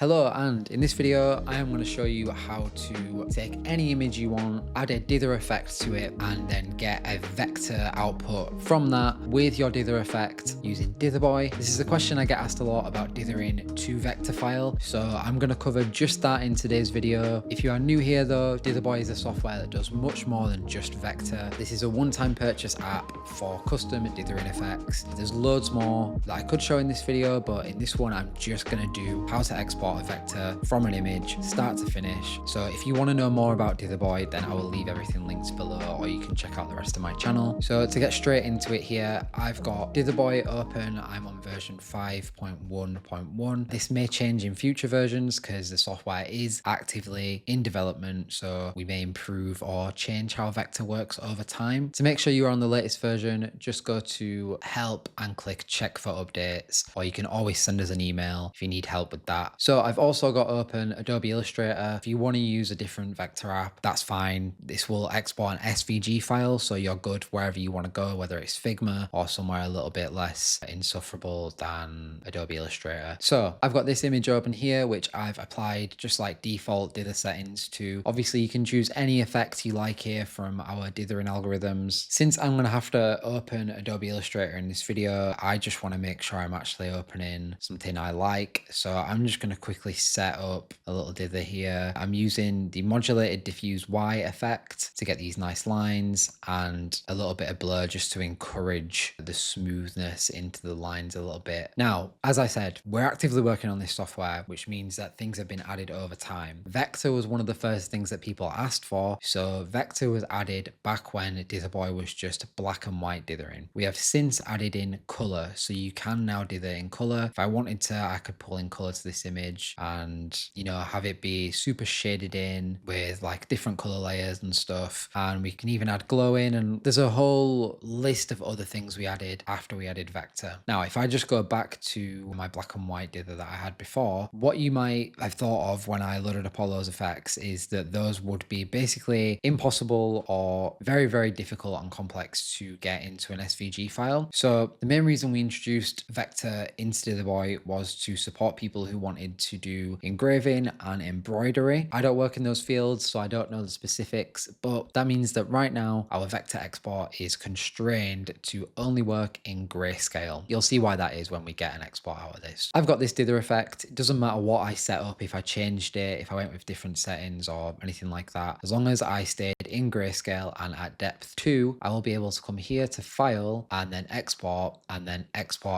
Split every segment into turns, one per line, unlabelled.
Hello, and in this video I am going to show you how to take any image you want, add a dither effect to it, and then get a vector output from that with your dither effect using Dither Boy. This is a question I get asked a lot about dithering to vector file, so I'm going to cover just that in today's video. If you are new here though, Dither Boy is a software that does much more than just vector. This is a one-time purchase app for custom dithering effects. There's loads more that I could show in this video, but in this one I'm just going to do how to export a vector from an image start to finish. So if you want to know more about Dither Boy, then I will leave everything linked below, or you can check out the rest of my channel. So to get straight into it here, I've got Dither Boy open. I'm on version 5.1.1. This may change in future versions because the software is actively in development, so we may improve or change how vector works over time. To make sure you are on the latest version, just go to help and click check for updates, or you can always send us an email if you need help with that. So I've also got open Adobe Illustrator. If you want to use a different vector app, that's fine. This will export an SVG file, so you're good wherever you want to go, whether it's Figma or somewhere a little bit less insufferable than Adobe Illustrator. So I've got this image open here, which I've applied just like default dither settings to. Obviously, you can choose any effect you like here from our dithering algorithms. Since I'm going to have to open Adobe Illustrator in this video, I just want to make sure I'm actually opening something I like. So I'm just going to quickly set up a little dither here. I'm using the modulated diffuse Y effect to get these nice lines and a little bit of blur just to encourage the smoothness into the lines a little bit. Now, as I said, we're actively working on this software, which means that things have been added over time. Vector was one of the first things that people asked for. So Vector was added back when Dither Boy was just black and white dithering. We have since added in color, so you can now dither in color. If I wanted to, I could pull in color to this image and, you know, have it be super shaded in with like different color layers and stuff. And we can even add glow in, and there's a whole list of other things we added after we added vector. Now, if I just go back to my black and white dither that I had before, what you might have thought of when I loaded up all those effects is that those would be basically impossible or very, very difficult and complex to get into an SVG file. So the main reason we introduced vector into Dither Boy was to support people who wanted to do engraving and embroidery. I don't work in those fields, so I don't know the specifics, but that means that right now our vector export is constrained to only work in grayscale. You'll see why that is when we get an export out of this. I've got this dither effect. It doesn't matter what I set up, if I changed it, if I went with different settings or anything like that. As long as I stayed in grayscale and at depth 2, I will be able to come here to file and then export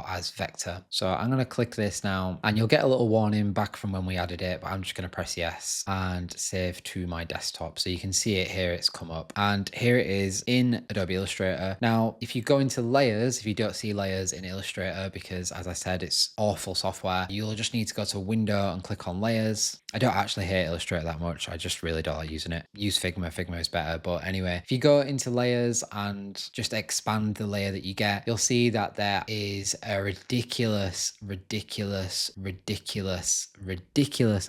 as vector. So I'm going to click this now, and you'll get a little warning back from when we added it, but I'm just going to press yes and save to my desktop. So you can see it here, it's come up, and here it is in Adobe Illustrator. Now, if you go into layers, if you don't see layers in Illustrator, because as I said, it's awful software, you'll just need to go to window and click on layers. I don't actually hate Illustrator that much. I just really don't like using it. Use Figma. Figma is better. But anyway, if you go into layers and just expand the layer that you get, you'll see that there is a ridiculous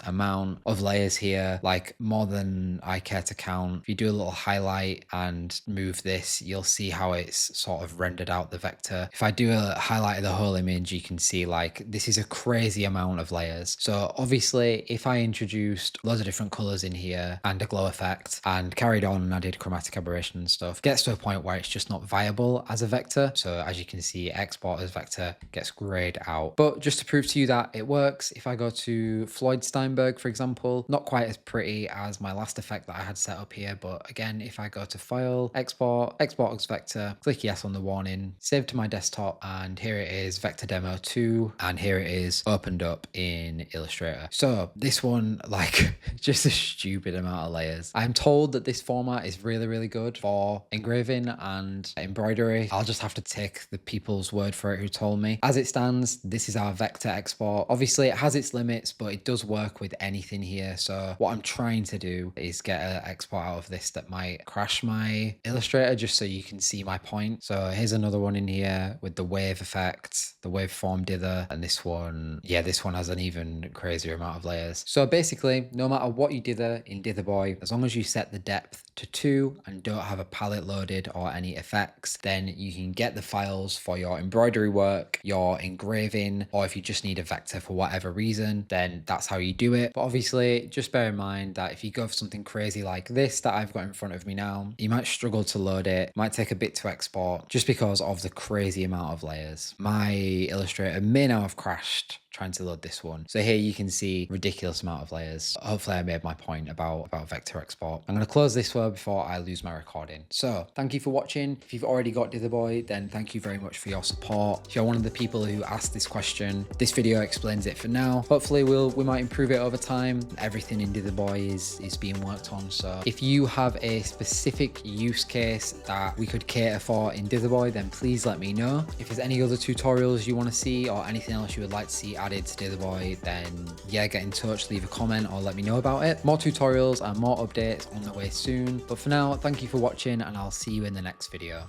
amount of layers here, like more than I care to count. If you do a little highlight and move this, you'll see how it's sort of rendered out the vector. If I do a highlight of the whole image, you can see like this is a crazy amount of layers. So obviously, if I introduced loads of different colors in here and a glow effect and carried on and added chromatic aberration and stuff, gets to a point where it's just not viable as a vector. So as you can see, export as vector gets grayed out. But just to prove to you that it works, if I go to Floyd Steinberg, for example, not quite as pretty as my last effect that I had set up here. But again, if I go to file, export as vector, click yes on the warning, save to my desktop, and here it is, vector demo 2, and here it is opened up in Illustrator. So this one, like, just a stupid amount of layers. I'm told that this format is really, really good for engraving and embroidery. I'll just have to take the people's word for it who told me. As it stands, this is our vector export. Obviously, it has its limits, but it does work with anything here. So what I'm trying to do is get an export out of this that might crash my Illustrator, just so you can see my point. So here's another one in here with the wave effect, the waveform dither, and this one, yeah, this one has an even crazier amount of layers. So basically, no matter what you dither in Dither Boy, as long as you set the depth to 2 and don't have a palette loaded or any effects, then you can get the files for your embroidery work, your engraving, or if you just need a vector for whatever reason, person, then that's how you do it. But obviously just bear in mind that if you go for something crazy like this that I've got in front of me now, you might struggle to load it, might take a bit to export just because of the crazy amount of layers. My Illustrator may now have crashed trying to load this one. So here you can see ridiculous amount of layers. Hopefully I made my point about vector export. I'm going to close this one before I lose my recording. So thank you for watching. If you've already got Dither Boy, then thank you very much for your support. If you're one of the people who asked this question, this video explains it for now. Hopefully we might improve it over time. Everything in Dither Boy is being worked on. So if you have a specific use case that we could cater for in Dither Boy, then please let me know. If there's any other tutorials you want to see or anything else you would like to see added to Dither Boy, then yeah, get in touch, leave a comment or let me know about it. More tutorials and more updates on the way soon. But for now, thank you for watching and I'll see you in the next video.